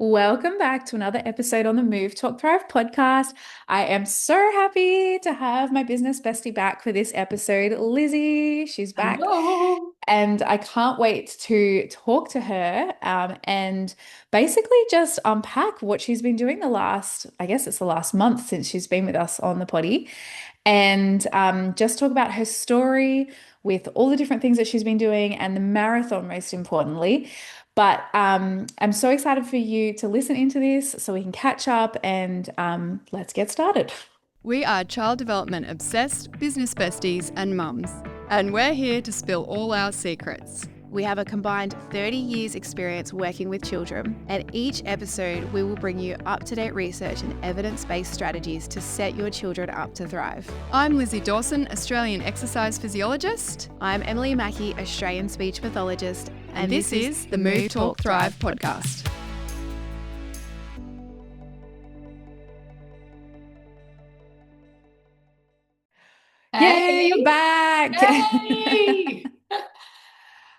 Welcome back to another episode on the Move.Talk.Thrive podcast. I am so happy to have my business bestie back for this episode, Lizzy. She's back, Hello. and I can't wait to talk to her and basically just unpack what she's been doing I guess it's the last month since she's been with us on the potty, and just talk about her story with all the different things that she's been doing and the marathon, most importantly. But I'm so excited for you to listen into this so we can catch up and let's get started. We are child development obsessed business besties and mums, and we're here to spill all our secrets. We have a combined 30 years experience working with children, and each episode we will bring you up-to-date research and evidence-based strategies to set your children up to thrive. I'm Lizzy Dawson, Australian exercise physiologist, I'm Emily Mackey, Australian speech pathologist, and this is the Move Talk Thrive podcast. Yay, Hey, you're back. hey!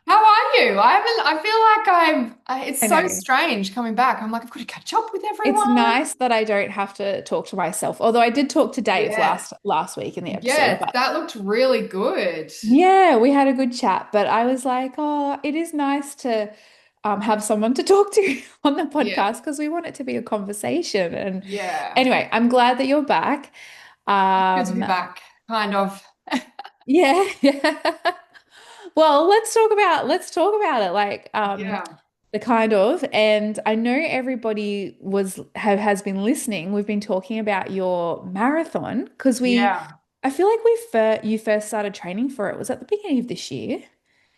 How are you? I feel like it's I so know. strange coming back. I'm like, I've got to catch up with It's everyone. nice that I don't have to talk to myself. Although I did talk to Dave Yes, last week in the episode, yes, but that looked really good. yeah, we had a good chat. But I was like, oh, it is nice to have someone to talk to on the Yeah, podcast because we want it to be a conversation. And yeah. anyway, I'm glad that you're back. Good to be Um, back, kind of. yeah, yeah. Well, let's talk about it. Like, Yeah. the kind of, and I know everybody has been listening. We've been talking about your marathon because Yeah. I feel like you first started training for it. Was at the beginning of this year?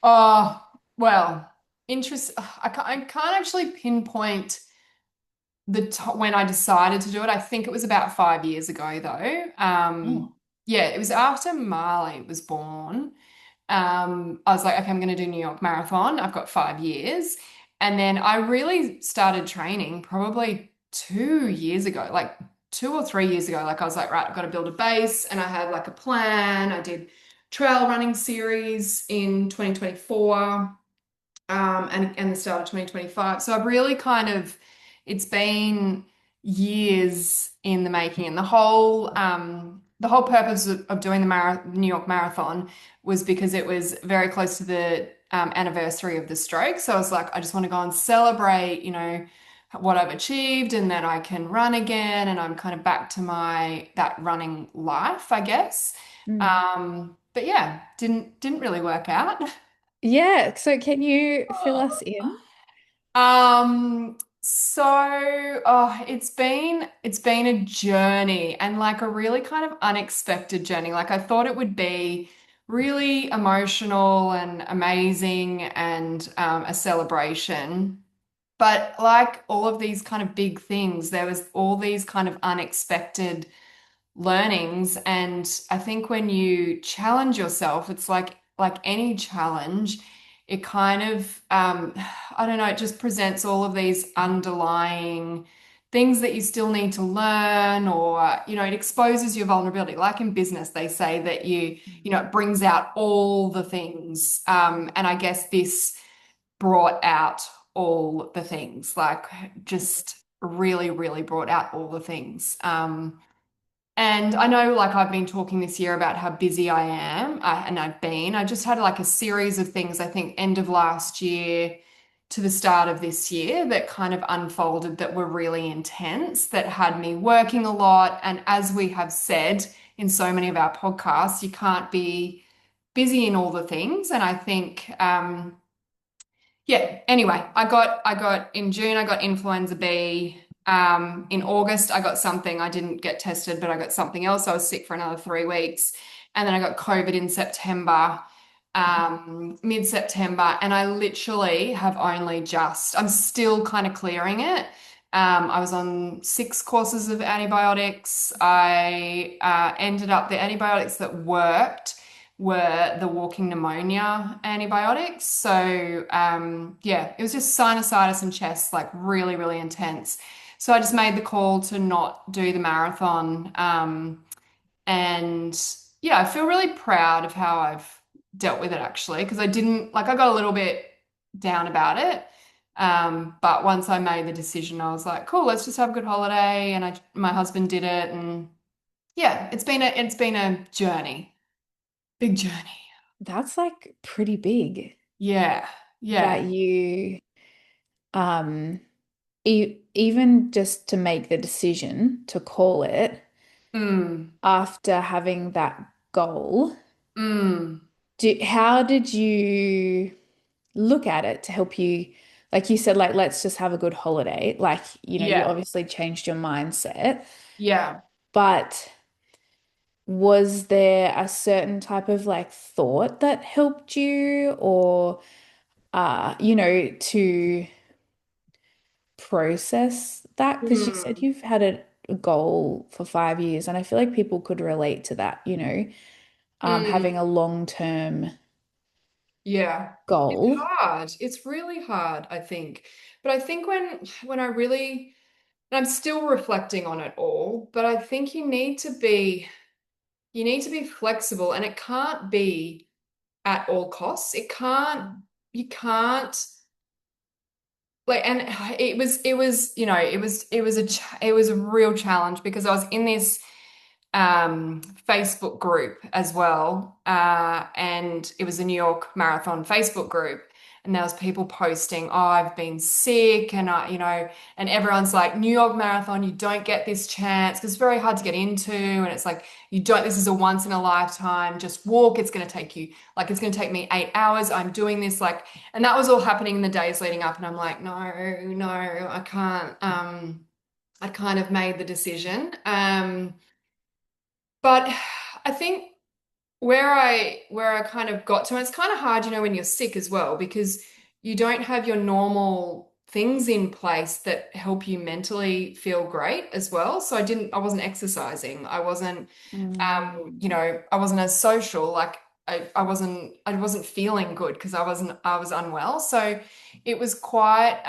Oh, well, interest. I can't actually pinpoint when I decided to do it. I think it was about 5 years ago, though. Oh. Yeah, it was after Marley was born. I was like, okay, I'm going to do New York Marathon. I've got 5 years. And then I really started training probably 2 years ago, like 2 or 3 years ago. Like I was like, right, I've got to build a base. And I had like a plan. I did trail running series in 2024 and the start of 2025. So I've really it's been years in the making. And the whole purpose of doing the New York Marathon was because it was very close to the anniversary of the stroke. So I was like, I just want to go and celebrate, what I've achieved, and then I can run again, and I'm kind of back to that running life, I guess. Mm. But yeah, didn't really work out. Yeah. So can you fill us in? So it's been a journey, and like a really kind of unexpected journey. Like I thought it would be really emotional and amazing and a celebration. But like all of these kind of big things, there was all these kind of unexpected learnings. And I think when you challenge yourself, it's like any challenge, it kind of I don't know, it just presents all of these underlying things that you still need to learn, or it exposes your vulnerability. Like in business, they say that it brings out all the things. And I guess this brought out all the things, like just really, really brought out all the things. And I know, like, I've been talking this year about how busy I am, and I just had like a series of things, I think, end of last year to the start of this year that kind of unfolded that were really intense, that had me working a lot. And as we have said in so many of our podcasts, you can't be busy in all the things. And I think, yeah, anyway, I got in June, I got influenza B. In August, I got something. I didn't get tested, but I got something else. I was sick for another 3 weeks. And then I got COVID in September, mid-September. And I literally have I'm still kind of clearing it. I was on 6 courses of antibiotics. The antibiotics that worked were the walking pneumonia antibiotics. So, yeah, it was just sinusitis and chest, like really, really intense. So I just made the call to not do the marathon. And yeah, I feel really proud of how I've dealt with it actually, because I got a little bit down about it. But once I made the decision, I was like, cool, let's just have a good holiday. And my husband did it. And yeah, it's been a journey, big journey. That's like pretty big Yeah. that Yeah. you um even just to make the decision to call it Mm, after having that goal. mm, How did you look at it to help you, like you said, like, let's just have a good holiday. Like, you yeah. obviously changed your mindset, Yeah. but was there a certain type of like thought that helped you or, to process that? Because you said Mm, you've had a goal for 5 years, and I feel like people could relate to that, mm. having a long-term Yeah. It's goal. hard. It's really hard, I think. But I think when I really, and I'm still reflecting on it all, but I think you need to be flexible, and it can't be at all costs. You can't like, and it was a real challenge because I was in this Facebook group as well. And it was a New York Marathon Facebook group. And there was people posting, oh, I've been sick, and everyone's like, New York Marathon, you don't get this chance because it's very hard to get into. And it's like, this is a once in a lifetime, just walk. It's going to take me 8 hours. I'm doing this and that was all happening in the days leading up. And I'm like, no, no, I can't. I kind of made the decision. But I think where I kind of got to, and it's kind of hard, when you're sick as well, because you don't have your normal things in place that help you mentally feel great as well. So I wasn't exercising. Mm. I wasn't as social. Like I wasn't feeling good because I was unwell. So it was quite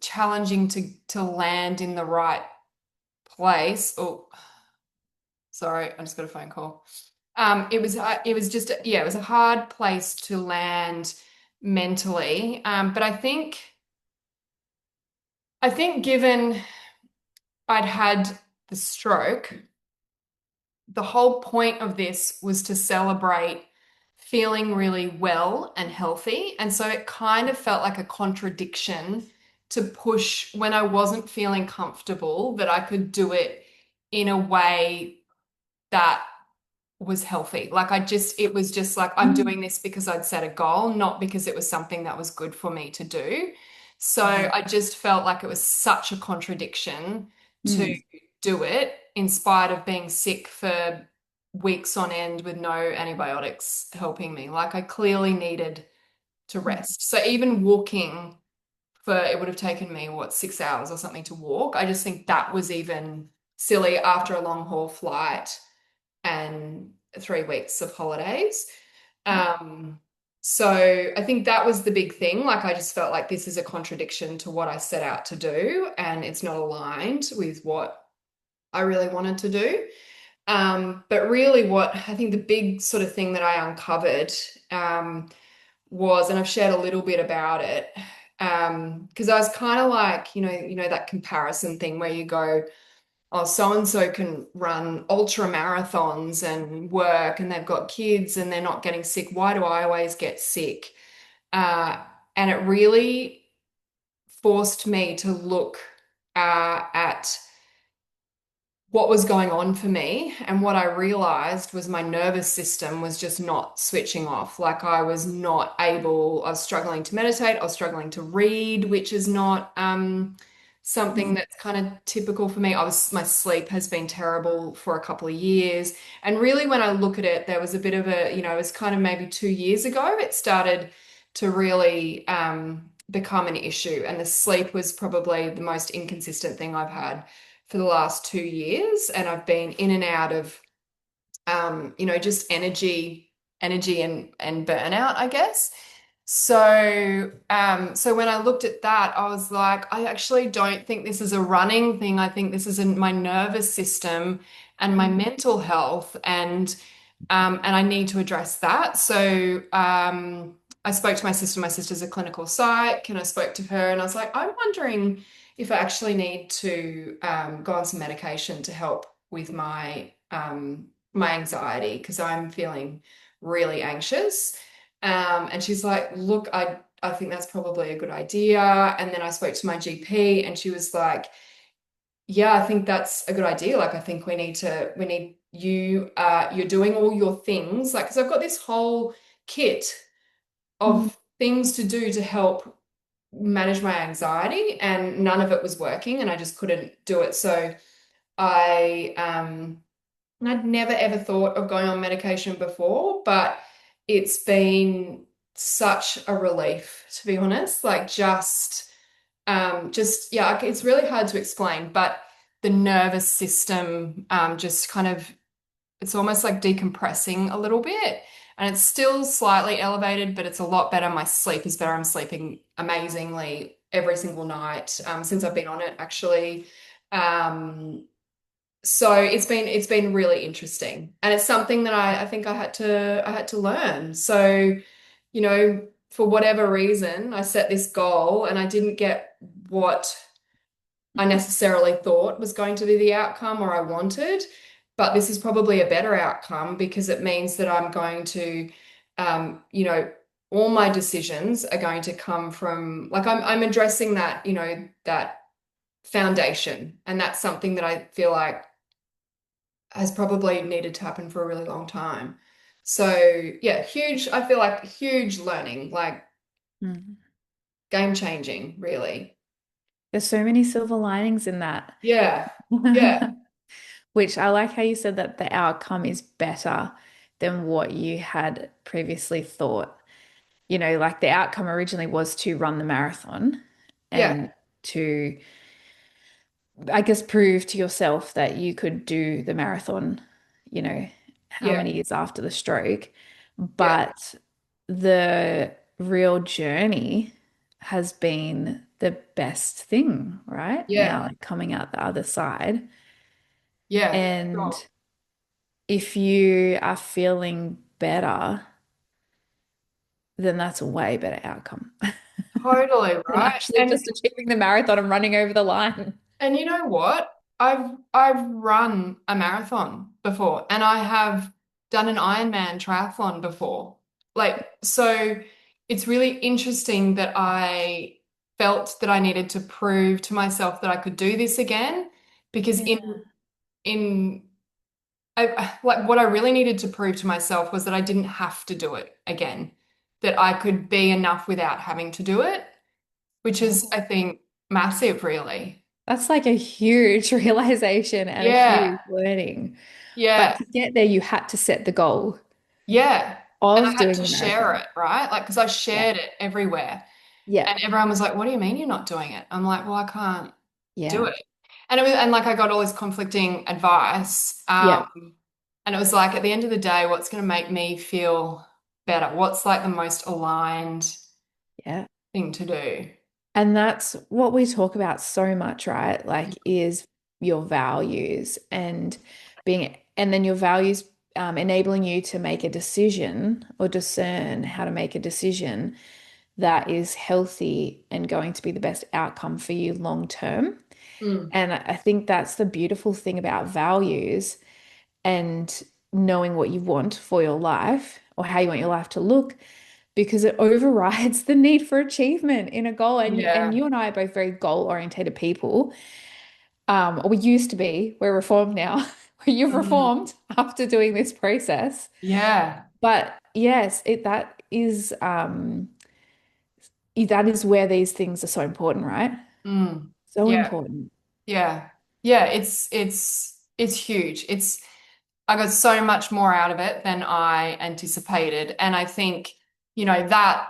challenging to land in the right place. Oh, sorry, I just got a phone call. It was just yeah, it was a hard place to land mentally. But I think given I'd had the stroke, the whole point of this was to celebrate feeling really well and healthy. And so it kind of felt like a contradiction to push when I wasn't feeling comfortable that I could do it in a way that was healthy. It was just like, I'm doing this because I'd set a goal, not because it was something that was good for me to do. So Mhm. I just felt like it was such a contradiction to Mm. do it in spite of being sick for weeks on end with no antibiotics helping me. Like I clearly needed to rest. So even walking it would have taken me, 6 hours or something to walk. I just think that was even silly after a long haul flight and 3 weeks of holidays. Um, so I think that was the big thing. Like I just felt like this is a contradiction to what I set out to do, and it's not aligned with what I really wanted to do. But really, what I think the big sort of thing that I uncovered was, and I've shared a little bit about it, because I was kind of like, that comparison thing where you go, oh, so and so can run ultra marathons and work and they've got kids and they're not getting sick. Why do I always get sick? Uh, and it really forced me to look at what was going on for me. And what I realized was my nervous system was just not switching off. Like I was not able, I was struggling to meditate, I was struggling to read, which is not something Mm. that's kind of typical for me. My sleep has been terrible for a couple of years. And really, when I look at it, there was a bit of it was kind of maybe 2 years ago, it started to really become an issue. And the sleep was probably the most inconsistent thing I've had for the last 2 years, and I've been in and out of just energy and burnout, I guess. So when I looked at that, I was like, I actually don't think this is a running thing. I think this is in my nervous system and my mental health, and I need to address that. So I spoke to my sister. My sister's a clinical psych, and I spoke to her, and I was like, I'm wondering if I actually need to go on some medication to help with my anxiety because I'm feeling really anxious. And she's like, look, I think that's probably a good idea. And then I spoke to my GP, and she was like, yeah, I think that's a good idea. Like, I think we need you, you're doing all your things. Like, because I've got this whole kit Mm. of things to do to help manage my anxiety, and none of it was working, and I just couldn't do it. So I'd never ever thought of going on medication before, but it's been such a relief, to be honest. Like just yeah, it's really hard to explain, but the nervous system just kind of it's almost like decompressing a little bit. And it's still slightly elevated, but it's a lot better. My sleep is better. I'm sleeping amazingly every single night since I've been on it, actually. Um, so it's been really interesting, and it's something that I think I had to learn. So, for whatever reason, I set this goal, and I didn't get what I necessarily thought was going to be the outcome or I wanted, but this is probably a better outcome because it means that I'm going to, all my decisions are going to come from like I'm addressing that, that foundation, and that's something that I feel like has probably needed to happen for a really long time. So yeah, huge, I feel like huge learning, like Mm. game changing, really. There's so many silver linings in that. Yeah. Yeah. Which I like how you said that the outcome is better than what you had previously thought. Like the outcome originally was to run the marathon Yeah. and to, I guess, prove to yourself that you could do the marathon, how Yeah. many years after the stroke. Yeah. But the real journey has been the best thing, right? Yeah. Now, like coming out the other side. Yeah. Sure. And if you are feeling better, then that's a way better outcome Totally than right. actually just achieving the marathon and running over the line. And you know what? I've run a marathon before, and I have done an Ironman triathlon before. Like, so it's really interesting that I felt that I needed to prove to myself that I could do this again because Yeah. in like what I really needed to prove to myself was that I didn't have to do it again, that I could be enough without having to do it, which is, Oh, I think, massive, really. that's like a huge realization and a Yeah, huge learning. But yeah, to get there, you had to set the goal yeah. And I of had doing to the share marathon. it, right? Like, because I Yeah. shared it everywhere. Yeah. And everyone was like, what do you mean you're not doing it? I'm like, well, I can't do Yeah. it. And like I got all this conflicting advice. Yeah. And it was like at the end of the day, what's going to make me feel better? What's like the most aligned Yeah. thing to do? And that's what we talk about so much, right? Like, is your values and then your values enabling you to make a decision or discern how to make a decision that is healthy and going to be the best outcome for you long term. Mm, And I think that's the beautiful thing about values and knowing what you want for your life or how you want your life to look because it overrides the need for achievement in a goal. And yeah. you and I are both very goal-orientated people. Or we used to be. We're reformed now. You've Mm, reformed after doing this process. yeah. But yes, that is where these things are so important, right? Mm, So yeah. important. Yeah. Yeah. It's huge. I got so much more out of it than I anticipated. And I think, that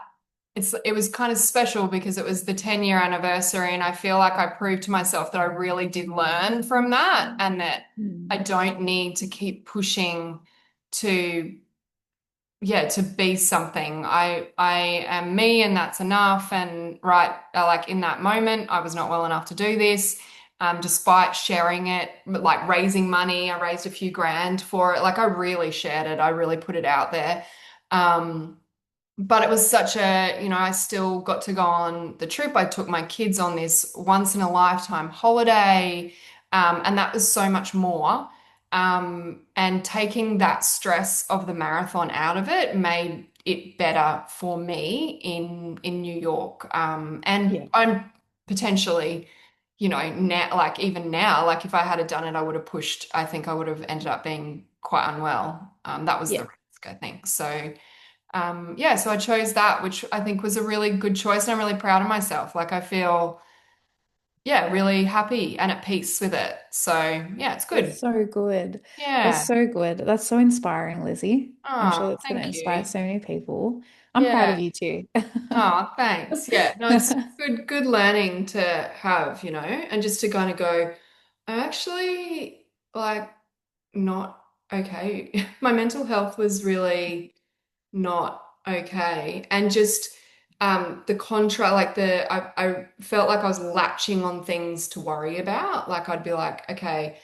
it was kind of special because it was the 10-year anniversary. And I feel like I proved to myself that I really did learn from that and that I Mm. don't need to keep pushing to, yeah, to be something. I am me and that's enough. And right, like in that moment, I was not well enough to do this. Despite sharing it, like raising money, I raised a few grand for it. Like I really shared it. I really put it out there. Um, but it was such a, I still got to go on the trip. I took my kids on this once in a lifetime holiday, and that was so much more. And taking that stress of the marathon out of it made it better for me in New York. And Yeah. I'm potentially, now, like even now, like if I had done it, I would have pushed. I think I would have ended up being quite unwell. That was the Yeah. risk, I think. So yeah, so I chose that, which I think was a really good choice, and I'm really proud of myself. Like I feel, yeah, really happy and at peace with it. So yeah, it's That's good. so good. That's Yeah. so good. That's so inspiring, Lizzie. I'm sure Oh, that's going to thank inspire you. so many people. I'm proud of Yeah. you too. Oh, thanks. Yeah. No, it's good learning to have, and just to kind of go, I'm actually like not okay. My mental health was really not okay. And just the contra like I felt like I was latching on things to worry about. Like I'd be like, okay,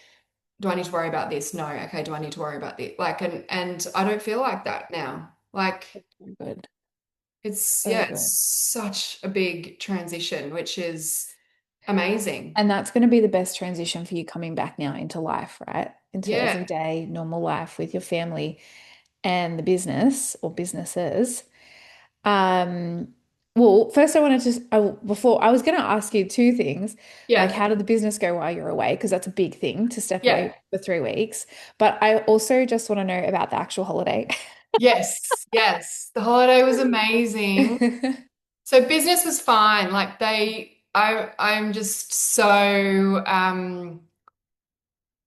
do I need to worry about this? No. Okay, do I need to worry about this? Like and I don't feel like that now. Like So good. it's So yeah, it's good. such a big transition, which is amazing. And that's going to be the best transition for you coming back now into life, right? Into Yeah. everyday normal life with your family and the business or businesses. Um, well, first I wanted to, before I was going to ask you two things, like Yeah. how did the business go while you're away? Because that's a big thing to step Yeah. away for 3 weeks. But I also just want to know about the actual holiday. Yes. Yes. The holiday was amazing. So business was fine. Like I'm just so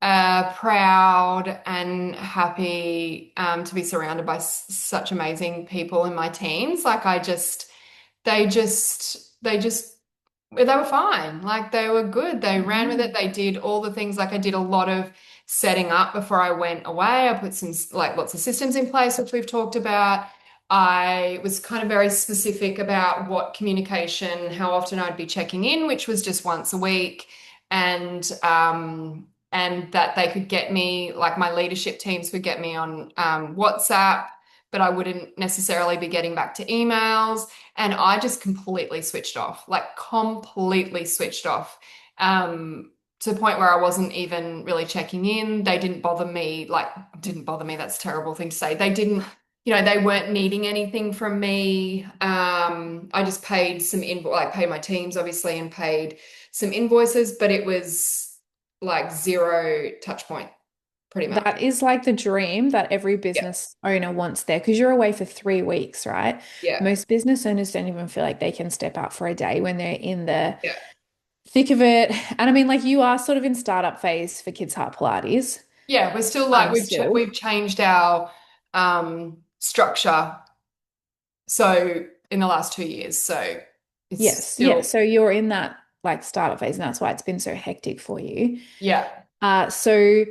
proud and happy to be surrounded by such amazing people in my teams. Like they just they were fine. Like they were good. They ran with it. Mm. They did all the things. Like I did a lot of setting up before I went away. I put some like lots of systems in place, which we've talked about. I was kind of very specific about what communication, how often I'd be checking in, which was just once a week, and that they could get me, like my leadership teams would get me on WhatsApp, but I wouldn't necessarily be getting back to emails. And I just completely switched off, like completely switched off, to the point where I wasn't even really checking in. They didn't bother me, like, didn't bother me. That's a terrible thing to say. They didn't, they weren't needing anything from me. I just paid some like paid my teams obviously and paid some invoices, but it was like zero touch point, pretty much. That is like the dream that every Yeah, business owner wants there because you're away for 3 weeks, right? yeah, Most business owners don't even feel like they can step out for a day when they're in the yeah. thick of it. And I mean, like you are sort of in startup phase for Kids Heart Pilates. Yeah, we're still like Still. we've changed our structure so in the last 2 years. So it's Yes, yeah. still So you're in that like startup phase, and that's why it's been so hectic for you. yeah, So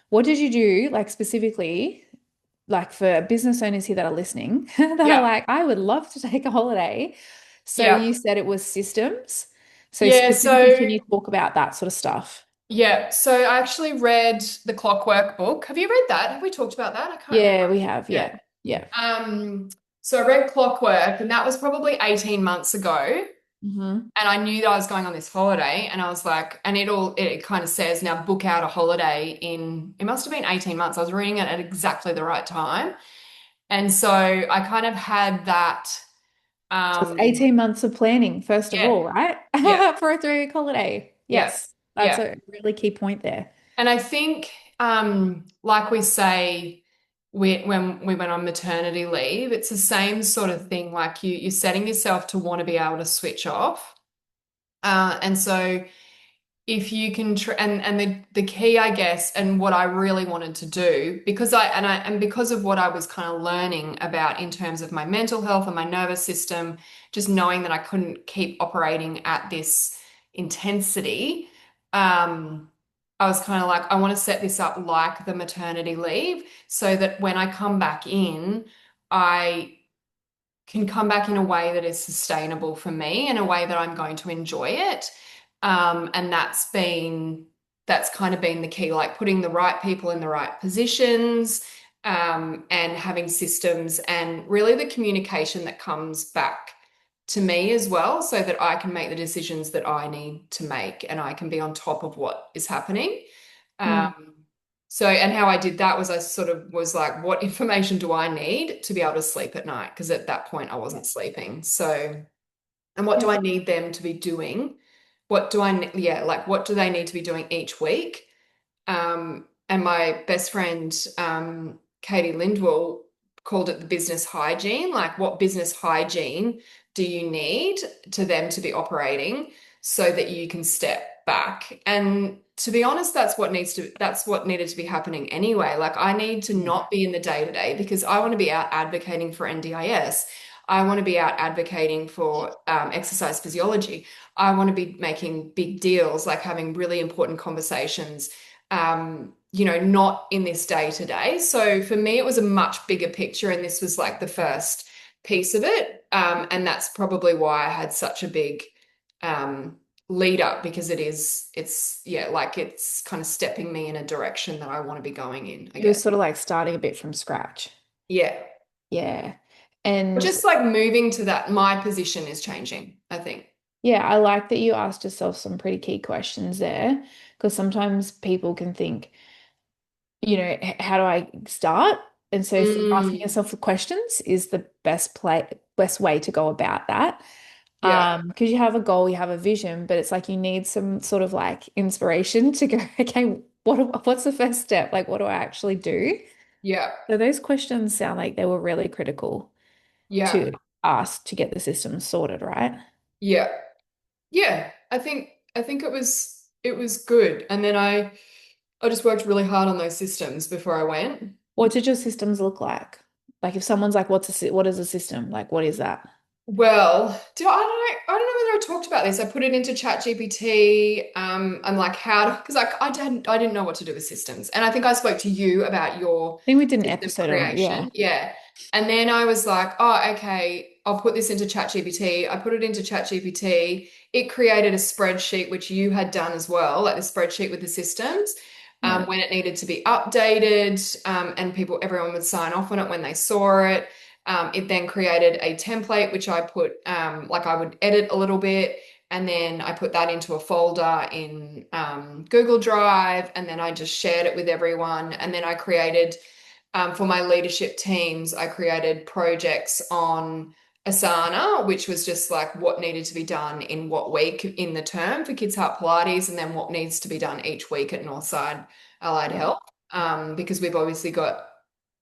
what did you do, like specifically, like for business owners here that are listening, that are yeah, like, I would love to take a holiday. So yeah. you said it was systems. So Yeah, specifically, can so you talk about that sort of stuff? yeah, so I actually read the Clockwork book. Have you read that? Have we talked about that? I can't remember. Yeah, we have. Yeah. Yeah. Yeah. So I read Clockwork, and that was probably 18 months ago. Hmm. And I knew that I was going on this holiday, and I was like, and it kind of says now book out a holiday in, it must have been 18 months. I was reading it at exactly the right time. And so I kind of had that, So it's um, 18 months of planning, first of yeah, all, right? yeah, For a 3 week holiday. yeah, Yes, that's yeah. a really key point there. And I think, like we say, when we went on maternity leave, it's the same sort of thing. Like you're setting yourself to want to be able to switch off. And so if you can and the key I guess and what I really wanted to do because I because of what I was kind of learning about in terms of my mental health and my nervous system, just knowing that I couldn't keep operating at this intensity, I was kind of like I want to set this up like the maternity leave so that when I come back in I can come back in a way that is sustainable for me in a way that I'm going to enjoy it. And that's kind of been the key, like putting the right people in the right positions, and having systems and really the communication that comes back to me as well, so that I can make the decisions that I need to make and I can be on top of what is happening. Mm. Um, so, and how I did that was I sort of was like, what information do I need to be able to sleep at night? Because at that point I Yeah. wasn't sleeping. So, and what do Yeah. I need them to be doing? What do yeah, like what do they need to be doing each week? And my best friend, Katie Lindwell, called it the business hygiene. Like, what business hygiene do you need to them to be operating so that you can step back? And to be honest, that's what needed to be happening anyway. Like, I need to Yeah. not be in the day to day because I want to be out advocating for NDIS. I want to be out advocating for exercise physiology. I want to be making big deals, like having really important conversations, not in this day to day. So for me, it was a much bigger picture, and this was like the first piece of it. And that's probably why I had such a big um, lead up because yeah, like it's kind of stepping me in a direction that I want to be going in, I It was guess. sort of like starting a bit from scratch. Yeah. Yeah. But And just like moving to that, my position is changing, I think. yeah, I like that you asked yourself some pretty key questions there because sometimes people can think, how do I start? And so asking Mm, yourself the questions is the best way to go about that. yeah, Because you have a goal, you have a vision, but it's like you need some sort of like inspiration to go, okay, what's the first step? Like, what do I actually do? yeah, So those questions sound like they were really critical yeah, to ask to get the system sorted, right? yeah. Yeah, I think it was good. And then I just worked really hard on those systems before I went. What did your systems look like? Like if someone's like, what is a system? Like, what is that? Well, I don't know whether I talked about this. I put it into ChatGPT. I'm like, because I didn't know what to do with systems. And I think I spoke to you about your I think we did an system episode on it. Yeah. creation. Yeah. And then I was like, oh, okay, I'll put this into ChatGPT. I put it into ChatGPT. It created a spreadsheet, which you had done as well, like the spreadsheet with the systems, Yeah. when it needed to be updated, and everyone would sign off on it when they saw it. It then created a template, which I put, like I would edit a little bit, and then I put that into a folder in Google Drive, and then I just shared it with everyone. And then I created, for my leadership teams, I created projects on Asana, which was just like what needed to be done in what week in the term for Kids Heart Pilates, and then what needs to be done each week at Northside Allied Yeah. Health. Because we've obviously got,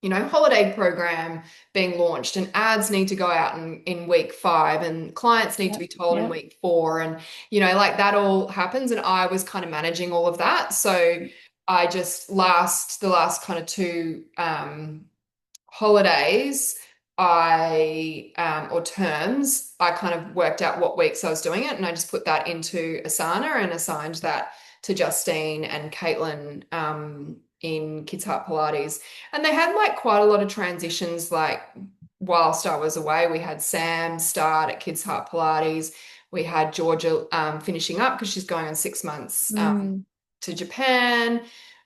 holiday program being launched, and ads need to go out in week 5, and clients need to Yeah. be told in Yeah. week 4, and like that all happens, and I was kind of managing all of that. So I just the last kind of 2 holidays, or terms, I kind of worked out what weeks I was doing it, and I just put that into Asana and assigned that to Justine and Caitlin, in Kids Heart Pilates. And they had like quite a lot of transitions, like whilst I was away. We had Sam start at Kids Heart Pilates. We had Georgia finishing up because she's going on 6 months Mm. to Japan.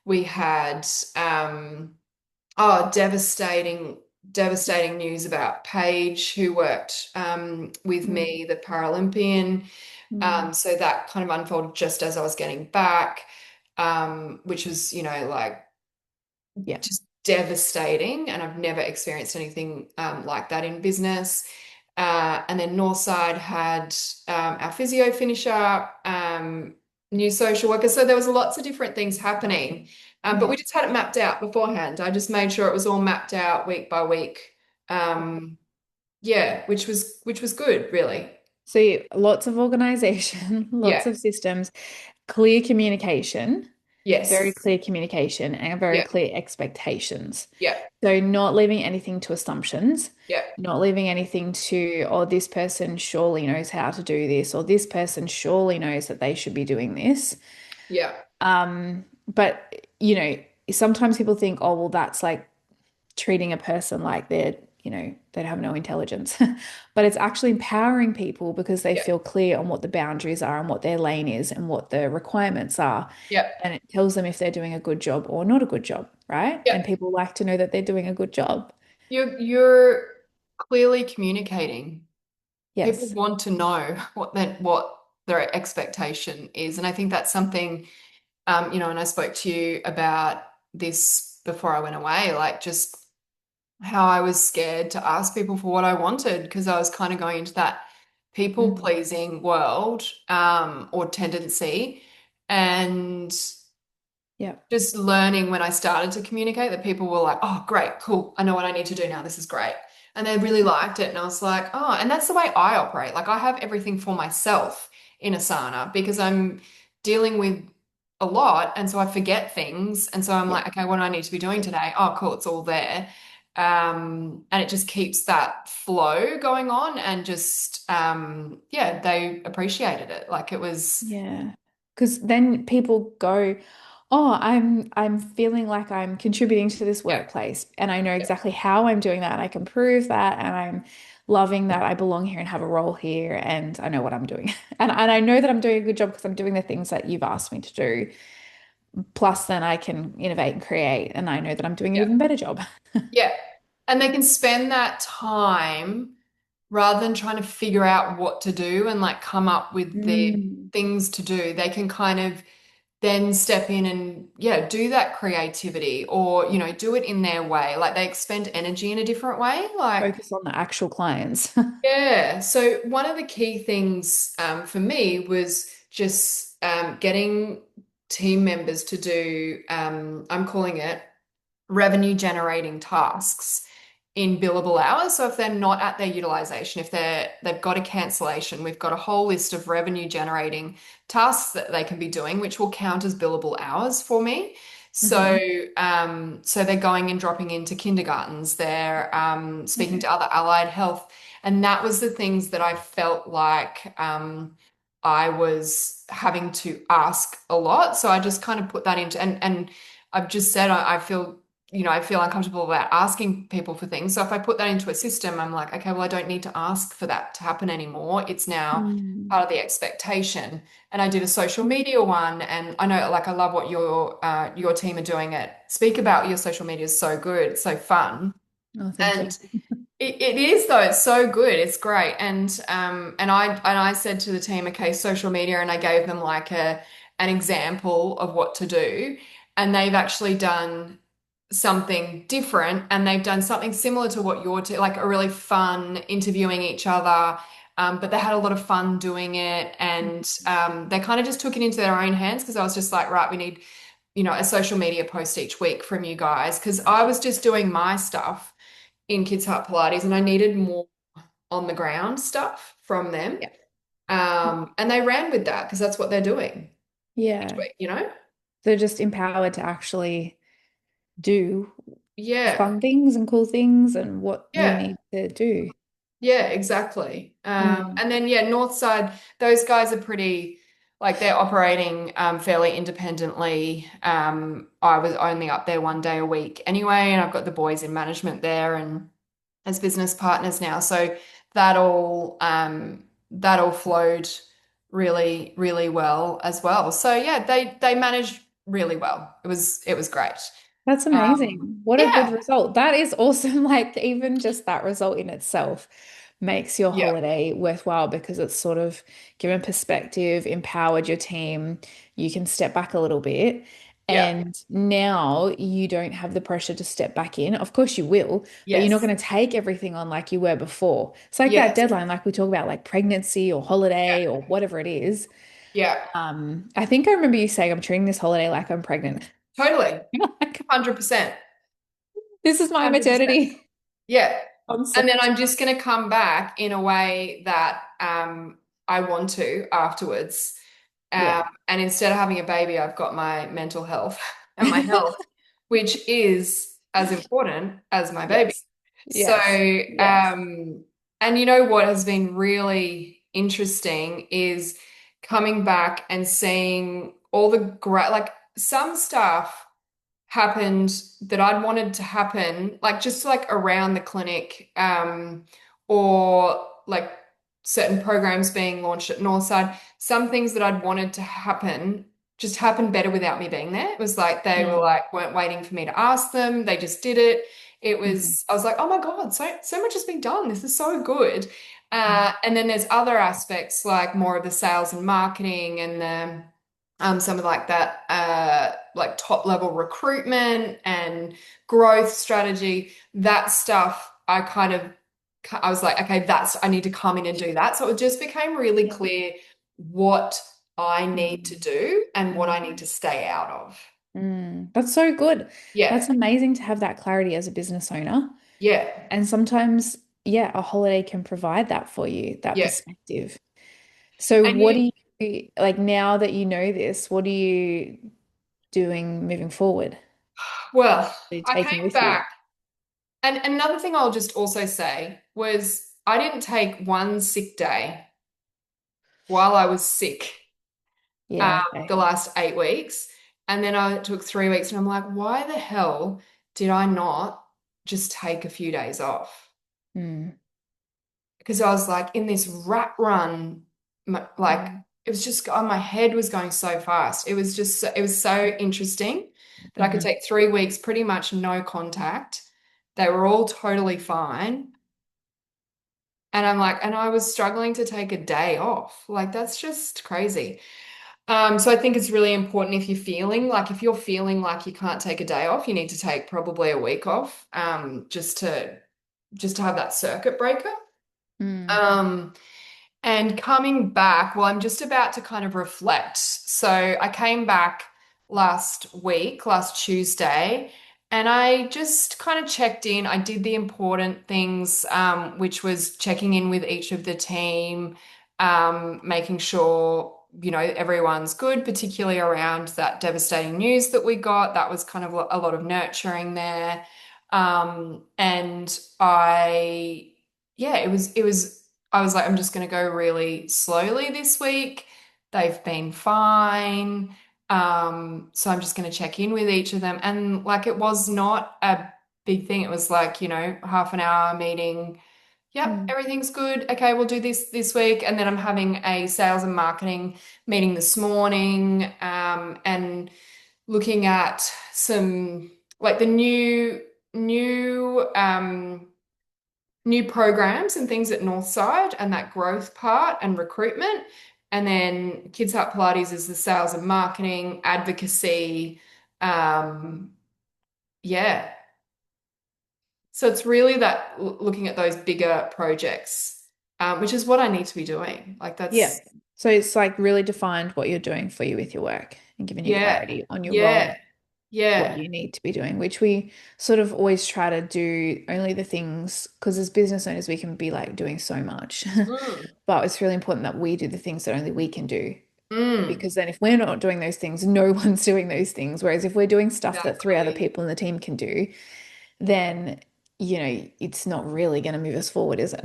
We had oh, devastating news about Paige, who worked with Mm. me, the Paralympian. Mm. So that kind of unfolded just as I was getting back, which was, like Yeah. just devastating. And I've never experienced anything like that in business. And then Northside had our physio finish up, new social worker. So there was lots of different things happening. But Yeah. we just had it mapped out beforehand. I just made sure it was all mapped out week by week. Yeah, which was good, really. So lots of organization, lots Yeah. of systems, clear communication, Yes. very clear communication, and very Yeah. clear expectations. Yeah. So not leaving anything to assumptions, Yeah. not leaving anything to, oh, this person surely knows how to do this, or this person surely knows that they should be doing this. Yeah. But sometimes people think, oh, well, that's like treating a person like they're they have no intelligence. But it's actually empowering people because they Yeah. feel clear on what the boundaries are and what their lane is and what the requirements are. Yeah. And it tells them if they're doing a good job or not a good job, right? Yeah. And people like to know that they're doing a good job. You're clearly communicating. People Yes. want to know what their expectation is. And I think that's something, and I spoke to you about this before I went away, like just how I was scared to ask people for what I wanted because I was kind of going into that people Mm. pleasing world, or tendency. And Yeah. just learning when I started to communicate that people were like, oh, great, cool. I know what I need to do now. This is great. And they really liked it. And I was like, oh, and that's the way I operate. Like I have everything for myself in Asana because I'm dealing with a lot. And so I forget things. And so I'm Yeah. like, okay, what do I need to be doing today? Oh, cool. It's all there. And it just keeps that flow going on and just, yeah, they appreciated it. Like it was, Yeah. Because then people go, oh, I'm feeling like I'm contributing to this yeah, workplace and I know yeah, exactly how I'm doing that and I can prove that and I'm loving that I belong here and have a role here and I know what I'm doing. And I know that I'm doing a good job because I'm doing the things that you've asked me to do. Plus then I can innovate and create and I know that I'm doing an yeah. even better job. Yeah. And they can spend that time rather than trying to figure out what to do and like come up with the Mm. things to do. They can kind of then step in and, yeah, do that creativity or, do it in their way. Like they expend energy in a different way. Like, Focus on the actual clients. yeah. So one of the key things for me was just getting team members to do, I'm calling it revenue generating tasks in billable hours. So if they're not at their utilization, if they've got a cancellation, we've got a whole list of revenue generating tasks that they can be doing, which will count as billable hours for me. So, Mhm. so they're going and dropping into kindergartens, they're speaking Okay. to other allied health, and that was the things that I felt like I was having to ask a lot. So I just kind of put that into, and I've just said I feel I feel uncomfortable about asking people for things. So if I put that into a system, I'm like, okay, well, I don't need to ask for that to happen anymore. It's now Mm. part of the expectation. And I did a social media one, and I know, like, I love what your team are doing. It speak about your social media is so good, it's so fun, Oh, thank you. and it is though. It's so good. It's great. And I said to the team, okay, social media, and I gave them like an example of what to do, and they've actually done something different, and they've done something similar to what you're like a really fun interviewing each other. But they had a lot of fun doing it, and they kind of just took it into their own hands because I was just like, right, we need, a social media post each week from you guys because I was just doing my stuff in Kids Heart Pilates, and I needed more on the ground stuff from them. Yeah. And they ran with that because that's what they're doing each Yeah. week. They're just empowered to actually do Yeah, fun things and cool things and what we yeah, need to do. yeah, exactly. Mm. And then, yeah, Northside, those guys are pretty, like, they're operating fairly independently. I was only up there one day a week anyway, and I've got the boys in management there and as business partners now. So that all that all flowed really, really well as well. So yeah, they managed really well. It was great. That's Um, amazing. What a good yeah, result. That is awesome. Like, even just that result in itself makes your yeah, holiday worthwhile because it's sort of given perspective, empowered your team. You can step back a little bit. yeah, And now you don't have the pressure to step back in. Of course, you will, but you're not yes, going to take everything on like you were before. It's like that yes, deadline, like we talk about, like pregnancy or yeah, holiday or whatever it is. yeah, I think I remember you saying I'm treating this holiday like I'm pregnant. totally, Like, 100%, this is my 100%. maternity Yeah. And then concept. I'm just going to come back in a way that I want to afterwards. Yeah. And instead of having a baby, I've got my mental health and my health, which is as important as my baby. Yes. So, Yes. Yes. and you know what has been really interesting is coming back and seeing all the great, like some stuff happened that I'd wanted to happen, like just like around the clinic, or like certain programs being launched at Northside, some things that I'd wanted to happen just happened better without me being there. It was like they were Mm. like weren't waiting for me to ask them, they just did it. It Mhm. was, I was like, oh my God, so much has been done. This is so good. Mm. And then there's other aspects like more of the sales and marketing and the some of like that like top level recruitment and growth strategy, that stuff I was like, okay, that's I need to come in and do that. So it just became really Yeah. clear what I need to Mm. do and what I need Mm. to stay out of. That's so good. Yeah, That's amazing to have that clarity as a business owner. yeah, And sometimes, yeah, a holiday can provide that for you, that yeah. perspective. So And what you, do you like now that you know this, what are you doing moving forward? well, Are you I taking came with you? back. And another thing I'll just also say was I didn't take one sick day while I was sick. Yeah, okay. The last 8 weeks. And then I took 3 weeks and I'm like, why the hell did I not just take a few days off? Mm. Because I was like in this rat run, like Mm. it was just, oh, my head was going so fast. It was just, it was so interesting that I could Hmm. take 3 weeks, pretty much no contact. They were all totally fine. And I'm like, and I was struggling to take a day off. Like, that's just crazy. So I think it's really important if you're feeling like you can't take a day off, you need to take probably a week off, just to have that circuit breaker. Mm. Um, and coming back, well, I'm just about to kind of reflect. So I came back last week, last Tuesday, and I just kind of checked in. I did the important things, which was checking in with each of the team, making sure, everyone's good, particularly around that devastating news that we got. That was kind of a lot of nurturing there. And yeah, I was like, I'm just going to go really slowly this week. They've been fine. So I'm just going to check in with each of them. And like, it was not a big thing. It was like, half an hour meeting. Yep, Mm. everything's good. Okay, we'll do this week. And then I'm having a sales and marketing meeting this morning, and looking at some like the new programs and things at Northside and that growth part and recruitment. And then Kids Heart Pilates is the sales and marketing, advocacy. Um, yeah. So it's really that looking at those bigger projects, which is what I need to be doing. Like Yeah. that's, So it's like really defined what you're doing for you with your work and giving you yeah, clarity on your role, yeah, what yeah. you need to be doing, which we sort of always try to do only the things, because as business owners, we can be like doing so much. Mm, But it's really important that we do the things that only we can do. mm, Because then if we're not doing those things, no one's doing those things. Whereas if we're doing stuff that three other exactly. people in the team can do, then, it's not really going to move us forward, is it?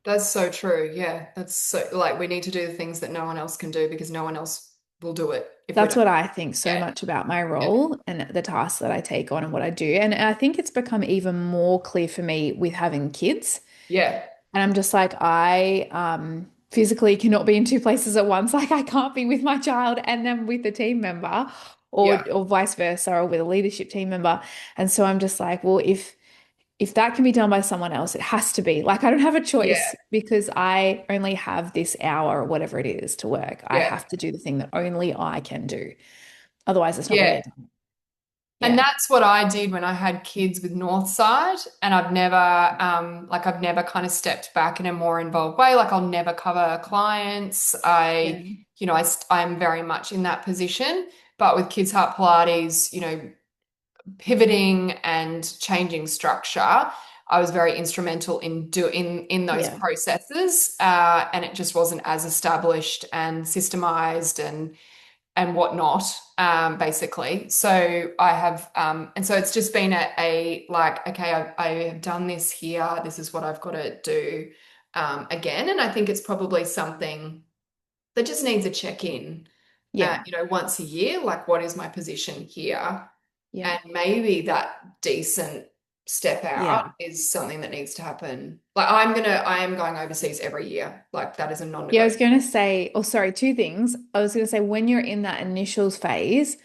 That's so true. Yeah. That's so like we need to do the things that no one else can do because no one else will do it if we That's don't. what I think so Yeah. much about my Yeah. role and the tasks that I take on and what I do. And I think it's become even more clear for me with having kids. Yeah. And I'm just like, I physically cannot be in two places at once. Like I can't be with my child and then with the team member Yeah. or vice versa or with a leadership team member. And so I'm just like, well, if that can be done by someone else, it has to be. Like I don't have a Yeah. choice because I only have this hour or whatever it is to work. I Yeah. have to do the thing that only I can do. Otherwise, it's not going to Yeah. get done. And Yeah. that's what I did when I had kids with Northside. And I've never kind of stepped back in a more involved way. Like I'll never cover clients. Yeah. I'm very much in that position. But with Kids Heart Pilates, pivoting and changing structure, I was very instrumental in those Yeah. processes, and it just wasn't as established and systemized and whatnot, basically. So I have, and so it's just been a like, okay, I have done this here. This is what I've got to do, again, and I think it's probably something that just needs a check in, Yeah. once a year. Like, what is my position here? Yeah. And maybe that decent step Yeah. out is something that needs to happen. Like I am going overseas every year. Like that is a Yeah, I was non-negotiable. going to say, oh, sorry, two things. I was going to say, when you're in that initial phase,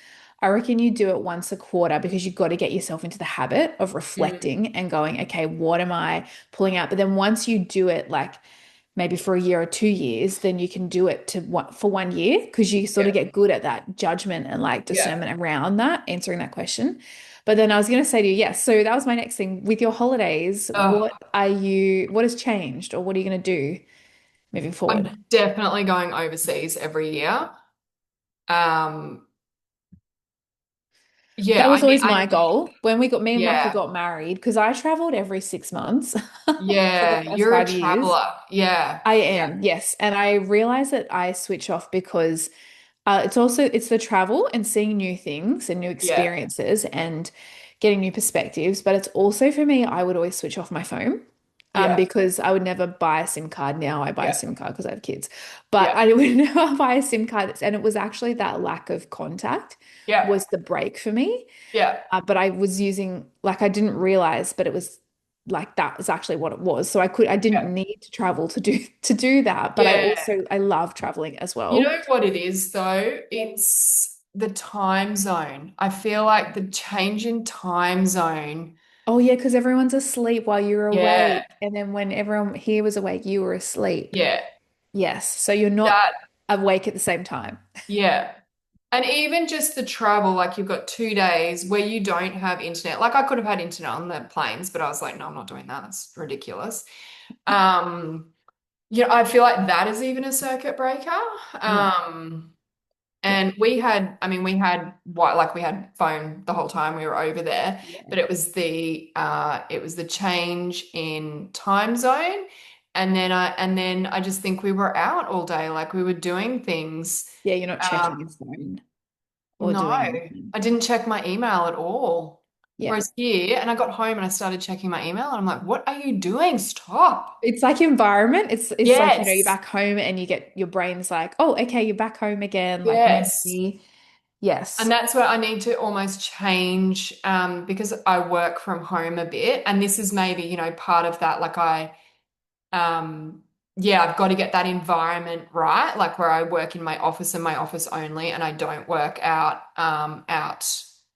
I reckon you do it once a quarter because you've got to get yourself into the habit of Mm, reflecting and going, okay, what am I pulling out? But then once you do it, like maybe for a year or 2 years, then you can do it to what for 1 year because you sort yeah, of get good at that judgment and like yeah. discernment around that, answering that question. But then I was going to say to you, yes, so that was my next thing. With your holidays, Oh, what has changed or what are you going to do moving forward? I'm definitely going overseas every year. Um, yeah, That was always I my goal. When me and Lockie yeah, got married, because I traveled every 6 months for the yeah, first you're a 5 years. traveler. Yeah, I yeah, am, yes. And I realize that I switch off because it's the travel and seeing new things and new yeah, experiences and getting new perspectives. But it's also for me, I would always switch off my phone. yeah, Because I would never buy a SIM card. Now I buy a yeah, SIM card because I have kids, but yeah, I would never buy a SIM card. And it was actually that lack of contact yeah, was the break for me. yeah, But I was using like I didn't realize, but it was like that was actually what it was. So I didn't yeah, need to travel to do that. But yeah. I love traveling as You well. know what it is though? It's the time zone. I feel like the change in time zone. Oh yeah, because everyone's asleep while you're Yeah, awake, and then when everyone here was awake, you were asleep. yeah. Yes, so you're not That, awake at the same time. yeah. And even just the travel, like you've got 2 days where you don't have internet. Like I could have had internet on the planes, but I was like, no, I'm not doing that. That's ridiculous. Um, I feel like that is even a circuit breaker. Mm, Um, yeah, And we had, I mean, we had what like we had phone the whole time we were over there, yeah, but it was the change in time zone. And then I just think we were out all day, like we were doing things. yeah. You're not checking your Um, phone or no, doing anything. I didn't check my email at all. Yeah. Whereas here, and I got home and I started checking my email, and I'm like, what are you doing? Stop. It's like environment. It's like, you're Yes. back home and you get your brain's like, oh, okay, you're back home again, like Yes. energy. And Yes. that's where I need to almost change because I work from home a bit. And this is maybe, part of that. Um, yeah, I've got to get that environment right, like where I work in my office and my office only, and I don't work out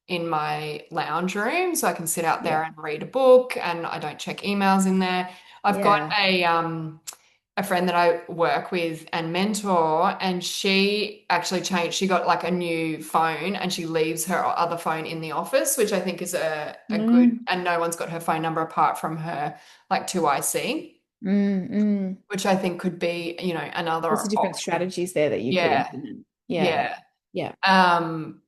in my lounge room. So I can sit out Yeah. there and read a book and I don't check emails in there. I've got Yeah. a friend that I work with and mentor, and she actually changed. She got like a new phone and she leaves her other phone in the office, which I think is a good, Mm, and no one's got her phone number apart from her like 2IC, mm. which I think could be, Lots another of different option. strategies there that you could Yeah. implement. Yeah. Yeah. Yeah. Um,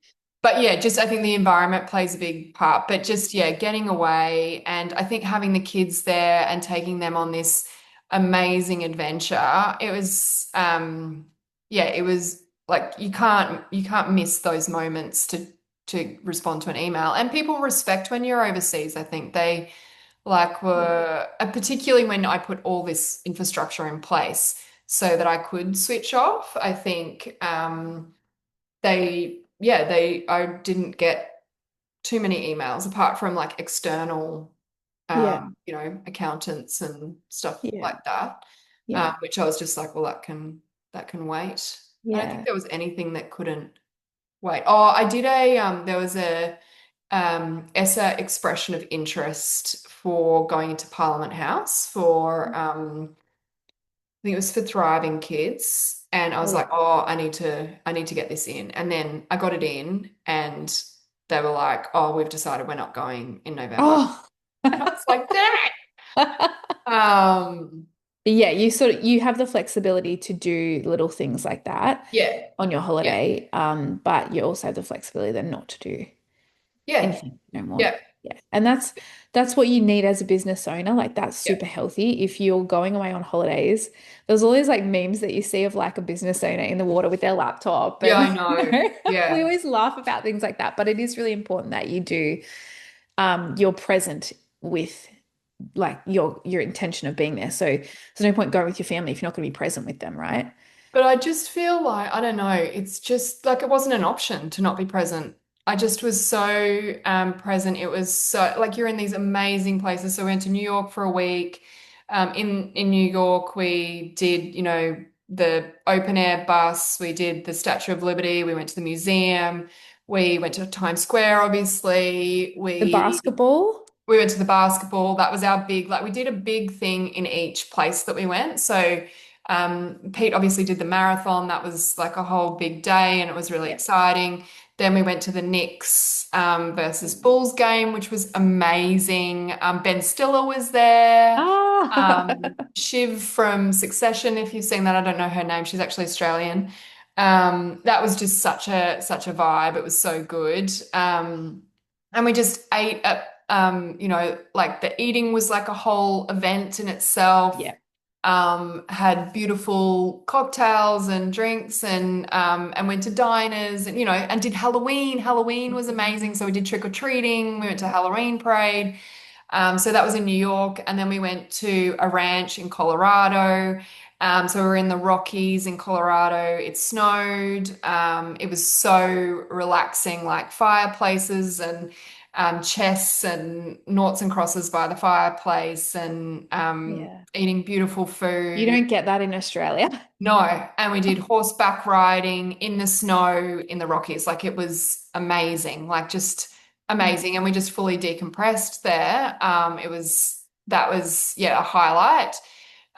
but yeah, just I think the environment plays a big part, but just yeah, getting away and I think having the kids there and taking them on this amazing adventure, it was like you can't miss those moments to respond to an email. And people respect when you're overseas. I think they like Yeah. were particularly when I put all this infrastructure in place so that I could switch off. I think I didn't get too many emails apart from like external, Yeah. accountants and stuff Yeah. like that, Yeah. which I was just like, well, that can wait. I don't think Yeah. there was anything that couldn't wait. Oh, I did there was a ESSA expression of interest for going into Parliament House for I think it was for thriving kids. And I Oh was yeah. like, oh, I need to get this in. And then I got it in and they were like, oh, we've decided we're not going in November. Oh. And I was like, damn it. Um, Yeah, you have the flexibility to do little things like that yeah, on your yeah, holiday, but you also have the flexibility then not to do yeah, anything you don't want. yeah, Yeah. And that's what you need as a business owner. Like that's yeah. super healthy. If you're going away on holidays, there's always like memes that you see of like a business owner in the water with their laptop Yeah, and I know. we Yeah. always laugh about things like that. But it is really important that you're present with like your intention of being there. So there's no point going with your family if you're not going to be present with them, right? But I just feel like, I don't know, it's just like it wasn't an option to not be present. I just was so present. It was so like you're in these amazing places. So we went to New York for a week. In New York, we did, the open air bus. We did the Statue of Liberty. We went to the museum. We went to Times Square, obviously. The basketball? We went to the basketball. That was our big, like we did a big thing in each place that we went. So Pete obviously did the marathon. That was like a whole big day and it was really Yeah. exciting. Then we went to the Knicks versus Bulls game, which was amazing. Ben Stiller was there. Ah, Shiv from Succession, if you've seen that, I don't know her name. She's actually Australian. That was just such a vibe. It was so good. And we just ate at like the eating was like a whole event in itself. yeah. Had beautiful cocktails and drinks and went to diners and and did Halloween. Halloween was amazing. So we did trick or treating. We went to Halloween parade. So that was in New York, and then we went to a ranch in Colorado. So we were in the Rockies in Colorado. It snowed. It was so relaxing, like fireplaces and chess and noughts and crosses by the fireplace and Yeah. eating beautiful You food. don't get that in Australia. No, and we did horseback riding in the snow in the Rockies. Like it was amazing, like just amazing. And we just fully decompressed there. That was yeah, a highlight.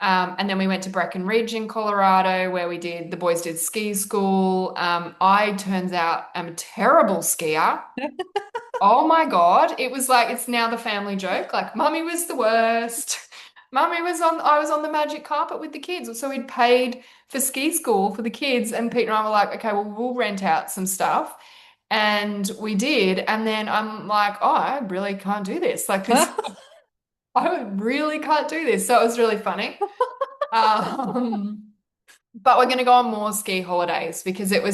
And then we went to Breckenridge in Colorado where the boys did ski school. I turns out am a terrible skier. Oh my God. It was like, it's now the family joke. Like, mummy was the worst. I was on the magic carpet with the kids. So we'd paid for ski school for the kids. And Pete and I were like, okay, well, we'll rent out some stuff. And we did. And then I'm like, oh, I really can't do this. Like this, I really can't do this. So it was really funny. Um, but we're going to go on more ski holidays because Yeah. it The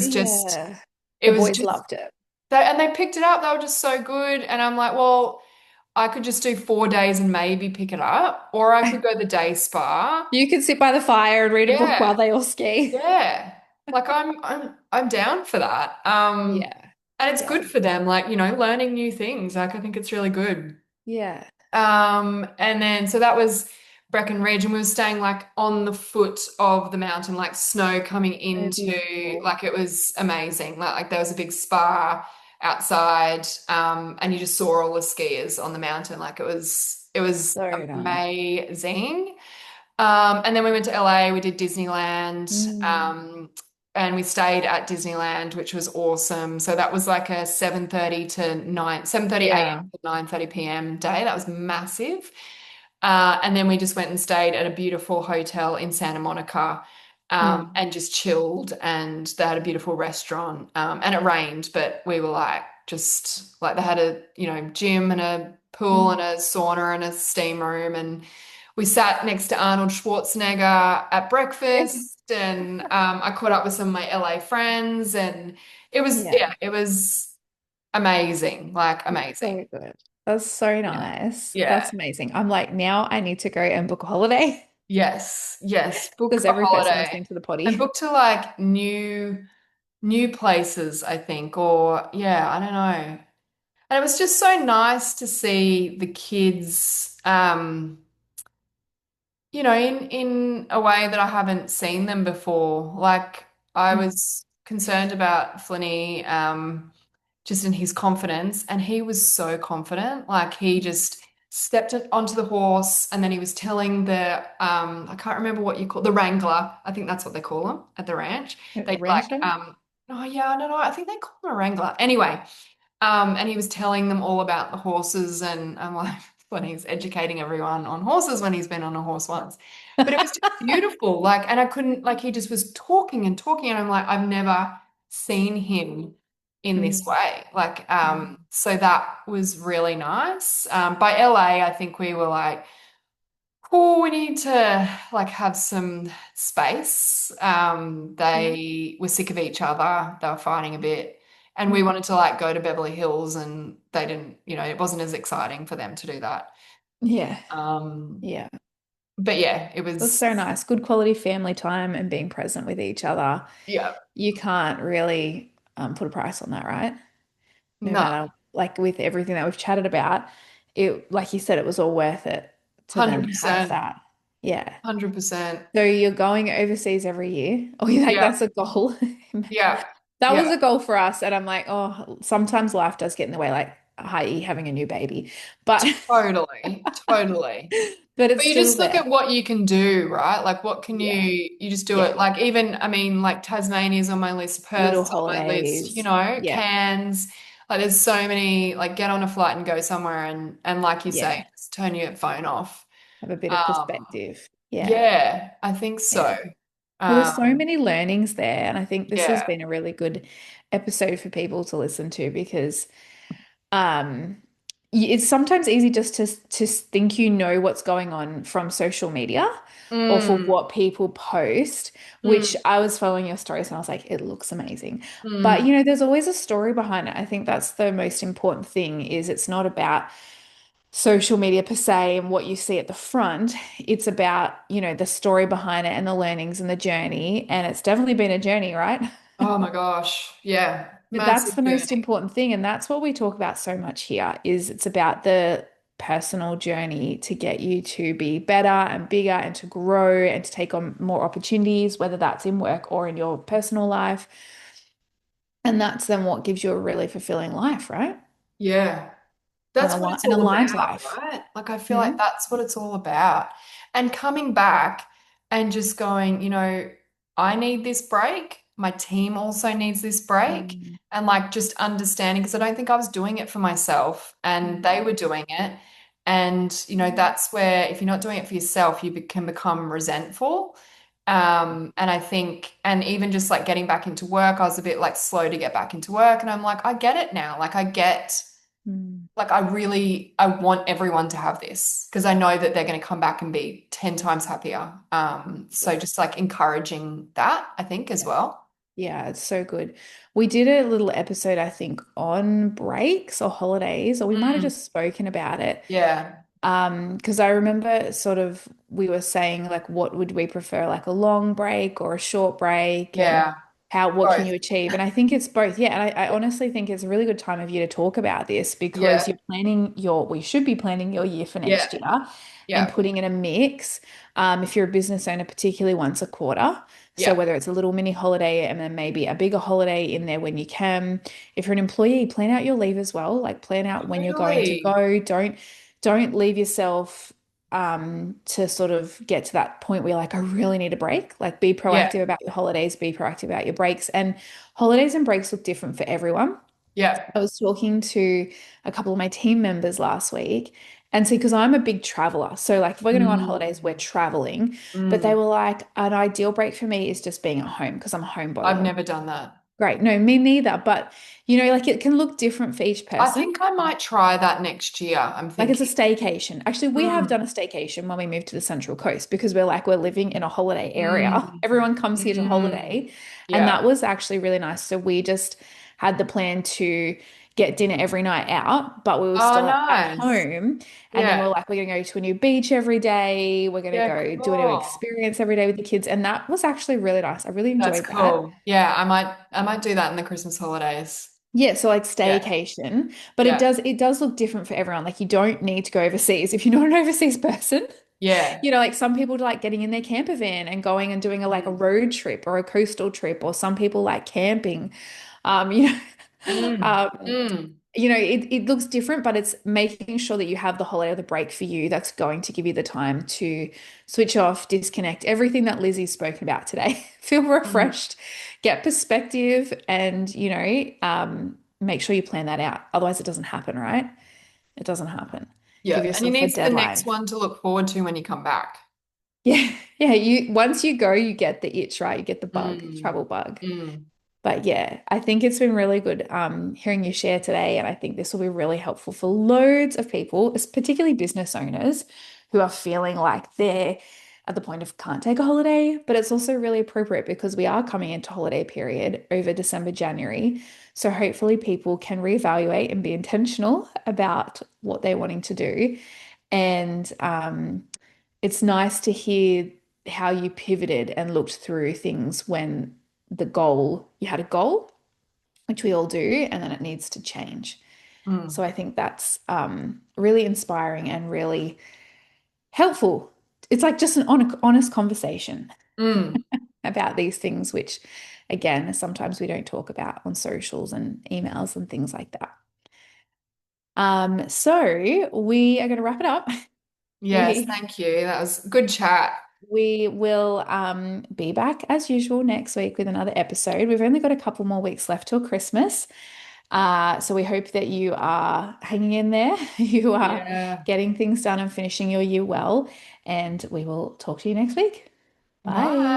was boys just, loved it. they picked it up. They were just so good. And I'm like, well, I could just do 4 days and maybe pick it up, or I could go the day spa. You can sit by the fire and read a book while Yeah, they all ski. yeah. Like I'm down for that. Yeah. And it's Yeah. good for them, like, learning new things. Like I think it's really good. Yeah. And then so that was Breckenridge, and we were staying like on the foot of the mountain, like snow coming So into, beautiful. like it was amazing. Like there was a big spa outside, and you just saw all the skiers on the mountain. Like it was So nice. amazing. And then we went to LA, we did Disneyland, Mm. and we stayed at Disneyland, which was awesome. So that was like a 7:30 a.m. Yeah. to 9:30 p.m. day. That was massive. And then we just went and stayed at a beautiful hotel in Santa Monica, Mm. and just chilled. And they had a beautiful restaurant. And it rained, but we were like, just like they had a, gym and a pool and Mm. a sauna and a steam room. And we sat next to Arnold Schwarzenegger at breakfast. And I caught up with some of my LA friends. And Yeah. yeah, it was amazing, like amazing. So good. That's so Yeah. nice. Yeah. That's amazing. I'm like, now I need to go and book a holiday. Yes, yes. Book Does a every person holiday listening to the and potty? book to like new places, I think, or yeah, I don't know. And it was just so nice to see the kids, in a way that I haven't seen them before. Like I Mm. was concerned about Flinny, just in his confidence, and he was so confident. Like he just stepped onto the horse, and then he was telling I can't remember what you call the wrangler. I think that's what they call them at the ranch. A They like rancher? oh yeah, I don't know. I think they call them a wrangler. Anyway, and he was telling them all about the horses, and I'm like, when he's educating everyone on horses when he's been on a horse once. But it was just beautiful. Like, and I couldn't, like, he just was talking and talking, and I'm like, I've never seen him in this Mm. way. Like, Mm. so that was really nice. By LA, I think we were like, oh, we need to like have some space. Yeah. They were sick of each other. They were fighting a bit. And we Mm. wanted to like go to Beverly Hills and they didn't, it wasn't as exciting for them to do that. Yeah. Um, Yeah. but yeah, it That's was, so nice. Good quality family time and being present with each other. yeah. You can't really put a price on that, right? no No, matter like with everything that we've chatted about, it, like you said, it was all worth it to then have 100%. that. Yeah. 100%. So you're going overseas every year. Oh, you like Yeah. that's a goal. Yeah. That Yeah. was a goal for us. And I'm like, oh, sometimes life does get in the way, like, i.e., having a new baby. But Totally. Totally. but But it's you still just look there. at what you can do, right? Like what can Yeah. you just do Yeah. it. Like even, I mean, like Tasmania's on my list, Little Perth's on my list, holidays. Yeah. Cairns. Like there's so many, like get on a flight and go somewhere and like you say, Yeah. just turn your phone off. Have a bit of Um, perspective. Yeah. yeah, I think so. Yeah. Well, there's so Um, many learnings there. And I think this has yeah. been a really good episode for people to listen to because um it's sometimes easy just to think you know what's going on from social media or for Mm, what people post, which mm, I was following your stories and I was like, it looks amazing. But mm. there's always a story behind it. I think that's the most important thing is it's not about social media per se and what you see at the front. It's about, the story behind it and the learnings and the journey. And it's definitely been a journey, right? Oh my gosh. Yeah. But that's Massive the most journey. important thing. And that's what we talk about so much here is it's about the personal journey to get you to be better and bigger and to grow and to take on more opportunities, whether that's in work or in your personal life. And that's then what gives you a really fulfilling life, right? Yeah. And That's what it's an all aligned about, life. right? Like I feel like Hmm? that's what it's all about. And coming back and just going, I need this break. My team also needs this break. Mm, And like just understanding, because I don't think I was doing it for myself and they mm, were doing it. And, that's where if you're not doing it for yourself, can become resentful. And I think, and even just like getting back into work, I was a bit like slow to get back into work. And I'm like, I get it now. Like I get mm. like I want everyone to have this because I know that they're going to come back and be 10 times happier. So Yeah. just like encouraging that, I think as Yeah. well. Yeah, it's so good. We did a little episode, I think, on breaks or holidays, or we might have Mm, just spoken about it. yeah. Because I remember sort of we were saying like what would we prefer, like a long break or a short break and Yeah. what can Both. you achieve? And I think it's both. Yeah. And I honestly think it's a really good time of year to talk about this because Yeah. we should be planning your year for Yeah. next year and Yeah. putting in a mix. If you're a business owner, particularly once a quarter. So Yeah. whether it's a little mini holiday and then maybe a bigger holiday in there when you can. If you're an employee, plan out your leave as well. Like plan out when you're going to Totally. go. Don't leave yourself to sort of get to that point where you're like, I really need a break. Like be Yeah. proactive about your holidays, be proactive about your breaks. And holidays and breaks look different for everyone. Yeah. I was talking to a couple of my team members last week and see, because I'm a big traveler. So like if we're going to go on holidays, we're Mm, traveling. But they mm. were like, an ideal break for me is just being at home because I'm a I've homebody. never done that. Great. No, me neither. But like it can look different for each I person. think I might try that next year. I'm Like it's a thinking. staycation. Actually, we have Mm, done a staycation when we moved to the Central Coast because we're living in a holiday area. mm, Everyone comes here to mm. holiday, and Yeah. that was actually really nice. So we just had the plan to get dinner every night out, but we were Oh, still at nice. home. And then Yeah. we're like, we're gonna go to a new beach every day. We're gonna Yeah, go do a new cool. experience every day with the kids, and that was actually really nice. I really That's enjoyed that. cool. Yeah, I might do that in the Christmas holidays. Yeah, so like Yeah. staycation, but it Yeah. does it does look different for everyone. Like you don't need to go overseas if you're not an overseas person. Yeah. Like some people like getting in their camper van and going and doing like a Mm. road trip or a coastal trip, or some people like camping. Um, you know, Mm. um, Mm. it looks different, but it's making sure that you have the holiday or the break for you that's going to give you the time to switch off, disconnect, everything that Lizzie's spoken about today. Feel Mm. refreshed, get perspective, and make sure you plan that out. Otherwise, it doesn't happen, right? It doesn't happen. Give Yeah. And you yourself a need the next deadline. one to look forward to when you come back. Yeah, yeah. You once you go, you get the itch, right? You get the bug, Mm. travel bug. Mm. But yeah, I think it's been really good hearing you share today. And I think this will be really helpful for loads of people, particularly business owners who are feeling like they're at the point of can't take a holiday. But it's also really appropriate because we are coming into holiday period over December, January. So hopefully people can reevaluate and be intentional about what they're wanting to do. And it's nice to hear how you pivoted and looked through things when you had a goal which we all do, and then it needs to change. So Mm. I think that's really inspiring and really helpful. It's like just an honest conversation Mm. about these things, which again, sometimes we don't talk about on socials and emails and things like that. So we are going to wrap it up. Yes, We thank you. That was a good chat. we will be back as usual next week with another episode. We've only got a couple more weeks left till Christmas. So we hope that you are hanging in there, you are Yeah. getting things done and finishing your year well, and we will talk to you next week. Bye. Bye.